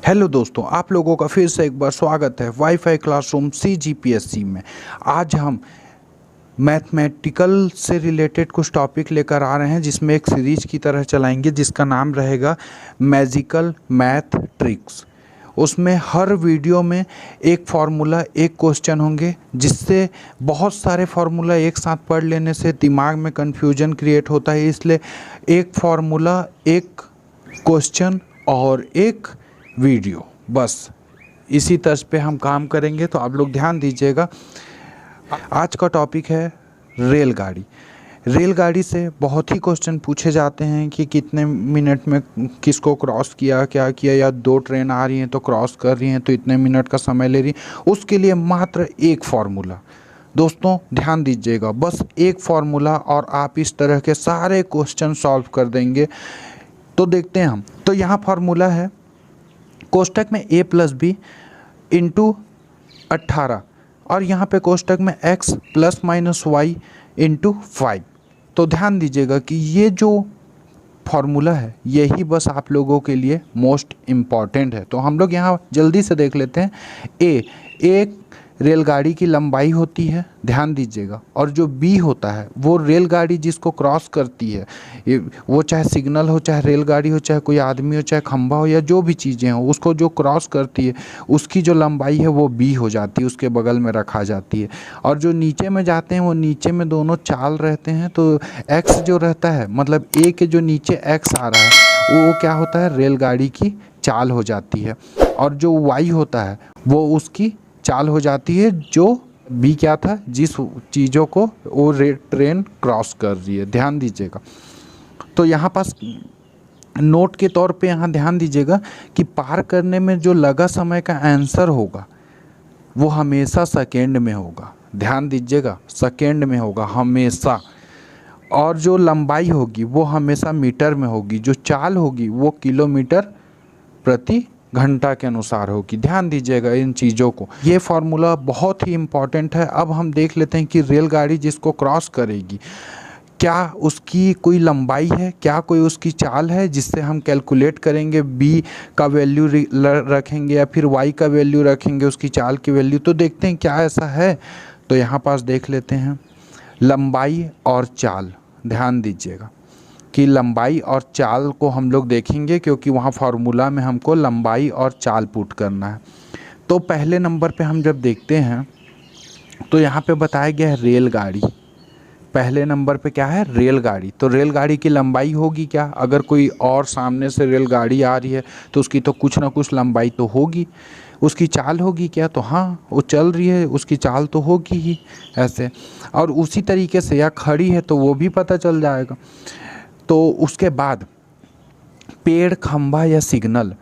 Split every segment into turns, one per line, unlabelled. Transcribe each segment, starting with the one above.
Hello दोस्तों, आप लोगों का फिर से एक बार स्वागत है वाईफाई क्लासरूम CGPSC में। आज हम मैथमेटिकल से रिलेटेड कुछ टॉपिक लेकर आ रहे हैं जिसमें एक सीरीज की तरह चलाएंगे जिसका नाम रहेगा मैजिकल मैथ ट्रिक्स। उसमें हर वीडियो में एक फार्मूला एक क्वेश्चन होंगे, जिससे बहुत सारे फार्मूला एक साथ पढ़ लेने से दिमाग में कन्फ्यूजन क्रिएट होता है। इसलिए एक फार्मूला, एक क्वेश्चन और एक वीडियो, बस इसी तर्ज पे हम काम करेंगे। तो आप लोग ध्यान दीजिएगा। आज का टॉपिक है रेलगाड़ी। रेलगाड़ी से बहुत ही क्वेश्चन पूछे जाते हैं कि कितने मिनट में किसको क्रॉस किया, क्या किया, या दो ट्रेन आ रही हैं तो क्रॉस कर रही हैं तो इतने मिनट का समय ले रही। उसके लिए मात्र एक फार्मूला। दोस्तों ध्यान दीजिएगा, बस एक फार्मूला और आप इस तरह के सारे क्वेश्चन सॉल्व कर देंगे। तो देखते हैं हम। तो यहाँ फार्मूला है कोष्टक में a प्लस बी इंटू 18 और यहाँ पे कोष्टक में x plus minus y into 5। तो ध्यान दीजिएगा कि ये जो फार्मूला है यही बस आप लोगों के लिए मोस्ट इम्पॉर्टेंट है। तो हम लोग यहाँ जल्दी से देख लेते हैं। एक रेलगाड़ी की लंबाई होती है, ध्यान दीजिएगा, और जो बी होता है वो रेलगाड़ी जिसको क्रॉस करती है, वो चाहे सिग्नल हो, चाहे रेलगाड़ी हो, चाहे कोई आदमी हो, चाहे खंभा हो, या जो भी चीज़ें हो, उसको जो क्रॉस करती है उसकी जो लंबाई है वो बी हो जाती है, उसके बगल में रखा जाती है। और जो नीचे में जाते हैं वो नीचे में दोनों चाल रहते हैं, तो एक्स जो रहता है, मतलब ए के जो नीचे एक्स आ रहा है वो क्या होता है, रेलगाड़ी की चाल हो जाती है। और जो वाई होता है वो उसकी चाल हो जाती है, जो बी क्या था, जिस चीज़ों को वो ट्रेन क्रॉस कर रही है। ध्यान दीजिएगा। तो यहाँ पास नोट के तौर पे यहाँ ध्यान दीजिएगा कि पार करने में जो लगा समय का आंसर होगा वो हमेशा सेकेंड में होगा। ध्यान दीजिएगा, सेकेंड में होगा हमेशा। और जो लंबाई होगी वो हमेशा मीटर में होगी। जो चाल होगी वो किलोमीटर प्रति घंटा के अनुसार होगी। ध्यान दीजिएगा इन चीज़ों को। ये फार्मूला बहुत ही इम्पॉर्टेंट है। अब हम देख लेते हैं कि रेलगाड़ी जिसको क्रॉस करेगी, क्या उसकी कोई लंबाई है, क्या कोई उसकी चाल है, जिससे हम कैलकुलेट करेंगे, बी का वैल्यू रखेंगे या फिर वाई का वैल्यू रखेंगे, उसकी चाल की वैल्यू। तो देखते हैं क्या ऐसा है। तो यहाँ पास देख लेते हैं लंबाई और चाल। ध्यान दीजिएगा कि लंबाई और चाल को हम लोग देखेंगे, क्योंकि वहाँ फार्मूला में हमको लंबाई और चाल पुट करना है। तो पहले नंबर पे हम जब देखते हैं तो यहाँ पे बताया गया है रेलगाड़ी। पहले नंबर पे क्या है, रेलगाड़ी। तो रेलगाड़ी की लंबाई होगी क्या, अगर कोई और सामने से रेलगाड़ी आ रही है तो उसकी तो कुछ ना कुछ लंबाई तो होगी। उसकी चाल होगी क्या, तो हाँ वो चल रही है, उसकी चाल तो होगी ही ऐसे। और उसी तरीके से या खड़ी है तो वो भी पता चल जाएगा। तो उसके बाद पेड़, खंभा या सिग्नल।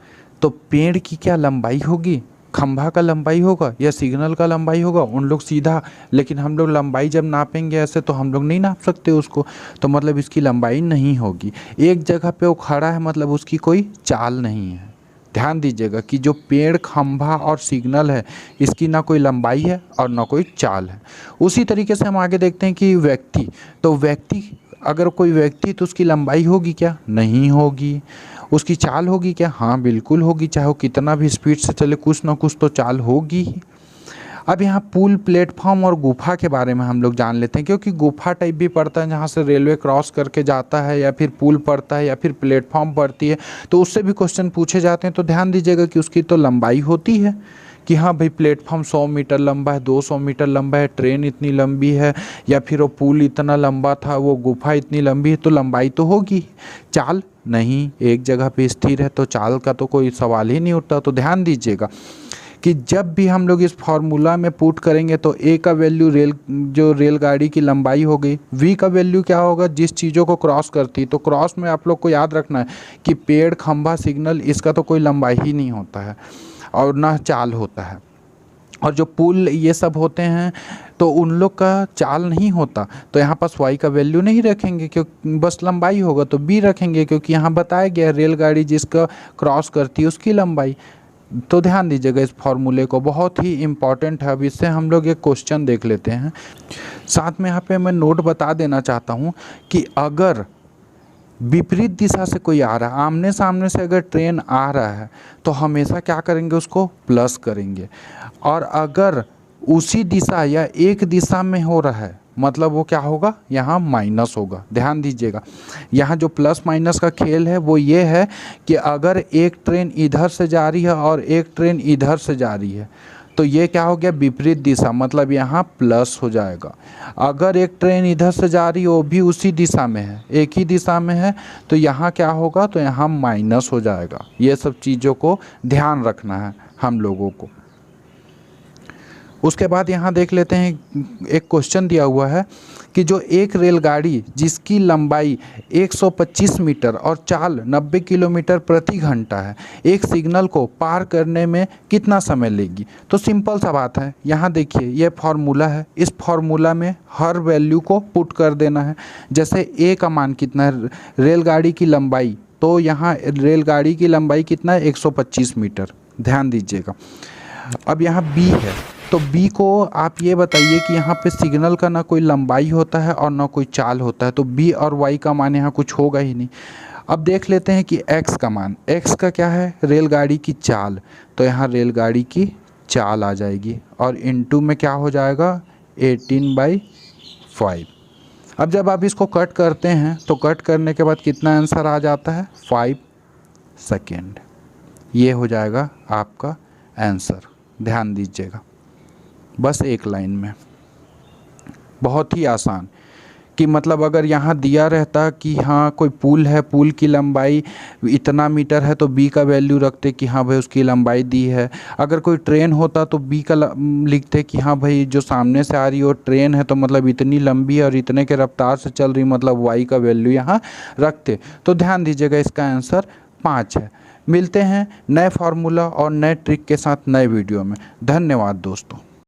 तो पेड़ की क्या लंबाई होगी, खंभा का लंबाई होगा या सिग्नल का लंबाई होगा, उन लोग सीधा। लेकिन हम लोग लंबाई जब नापेंगे ऐसे तो हम लोग नहीं नाप सकते उसको, तो मतलब इसकी लंबाई नहीं होगी। एक जगह पे वो खड़ा है मतलब उसकी कोई चाल नहीं है। ध्यान दीजिएगा कि जो पेड़, खंभा और सिग्नल है इसकी ना कोई लंबाई है और ना कोई चाल है। उसी तरीके से हम आगे देखते हैं कि व्यक्ति। तो व्यक्ति, अगर कोई व्यक्ति तो उसकी लंबाई होगी क्या, नहीं होगी। उसकी चाल होगी क्या, हाँ बिल्कुल होगी। चाहे वो कितना भी स्पीड से चले, कुछ ना कुछ तो चाल होगी ही। अब यहाँ पुल, प्लेटफॉर्म और गुफा के बारे में हम लोग जान लेते हैं, क्योंकि गुफा टाइप भी पड़ता है जहाँ से रेलवे क्रॉस करके जाता है, या फिर पुल पड़ता है, या फिर प्लेटफॉर्म पड़ती है, तो उससे भी क्वेश्चन पूछे जाते हैं। तो ध्यान दीजिएगा कि उसकी तो लंबाई होती है कि हाँ भाई प्लेटफॉर्म 100 मीटर लंबा है, 200 मीटर लंबा है, ट्रेन इतनी लंबी है, या फिर वो पुल इतना लंबा था, वो गुफा इतनी लंबी है, तो लंबाई तो होगी। चाल नहीं, एक जगह पे स्थिर है तो चाल का तो कोई सवाल ही नहीं उठता। तो ध्यान दीजिएगा कि जब भी हम लोग इस फार्मूला में पुट करेंगे तो ए का वैल्यू जो रेलगाड़ी की लंबाई हो गई, वी का वैल्यू क्या होगा, जिस चीज़ों को क्रॉस करती है। तो क्रॉस में आप लोग को याद रखना है कि पेड़, खंभा, सिग्नल, इसका तो कोई लंबाई ही नहीं होता है और ना चाल होता है। और जो पुल ये सब होते हैं तो उन लोग का चाल नहीं होता। तो यहाँ पास वाई का वैल्यू नहीं रखेंगे, क्योंकि बस लंबाई होगा। तो बी रखेंगे, क्योंकि यहाँ बताया गया रेलगाड़ी जिसका क्रॉस करती है उसकी लंबाई। तो ध्यान दीजिएगा इस फॉर्मूले को, बहुत ही इम्पॉर्टेंट है। अब इससे हम लोग एक क्वेश्चन देख लेते हैं। साथ में यहाँ पे मैं नोट बता देना चाहता हूँ कि अगर विपरीत दिशा से कोई आ रहा है, आमने सामने से अगर ट्रेन आ रहा है तो हमेशा क्या करेंगे, उसको प्लस करेंगे। और अगर उसी दिशा या एक दिशा में हो रहा है मतलब वो क्या होगा, यहाँ माइनस होगा। ध्यान दीजिएगा, यहाँ जो प्लस माइनस का खेल है वो ये है कि अगर एक ट्रेन इधर से जा रही है और एक ट्रेन इधर से जा रही है तो ये क्या हो गया, विपरीत दिशा, मतलब यहाँ प्लस हो जाएगा। अगर एक ट्रेन इधर से जा रही है वो भी उसी दिशा में है, एक ही दिशा में है, तो यहाँ क्या होगा, तो यहाँ माइनस हो जाएगा। ये सब चीज़ों को ध्यान रखना है हम लोगों को। उसके बाद यहाँ देख लेते हैं, एक क्वेश्चन दिया हुआ है कि जो एक रेलगाड़ी जिसकी लंबाई 125 मीटर और चाल 90 किलोमीटर प्रति घंटा है, एक सिग्नल को पार करने में कितना समय लेगी। तो सिंपल सा बात है, यहाँ देखिए ये फार्मूला है, इस फार्मूला में हर वैल्यू को पुट कर देना है। जैसे ए का मान कितना है, रेलगाड़ी की लंबाई, तो यहाँ रेलगाड़ी की लंबाई कितना है, 125 मीटर। ध्यान दीजिएगा। अब यहाँ बी है, तो बी को आप ये बताइए कि यहाँ पे सिग्नल का ना कोई लंबाई होता है और ना कोई चाल होता है, तो बी और वाई का मान यहाँ कुछ होगा ही नहीं। अब देख लेते हैं कि एक्स का मान, एक्स का क्या है, रेलगाड़ी की चाल, तो यहाँ रेलगाड़ी की चाल आ जाएगी और इनटू में क्या हो जाएगा, 18/5। अब जब आप इसको कट करते हैं तो कट करने के बाद कितना आंसर आ जाता है, 5 सेकेंड। ये हो जाएगा आपका आंसर। ध्यान दीजिएगा, बस एक लाइन में, बहुत ही आसान। कि मतलब अगर यहाँ दिया रहता कि हाँ कोई पुल है, पुल की लंबाई इतना मीटर है, तो बी का वैल्यू रखते कि हाँ भाई उसकी लंबाई दी है। अगर कोई ट्रेन होता तो बी का लिखते कि हाँ भाई जो सामने से आ रही हो ट्रेन है तो मतलब इतनी लंबी और इतने के रफ्तार से चल रही, मतलब वाई का वैल्यू यहाँ रखते। तो ध्यान दीजिएगा, इसका आंसर 5 है। मिलते हैं नए फार्मूला और नए ट्रिक के साथ नए वीडियो में। धन्यवाद दोस्तों।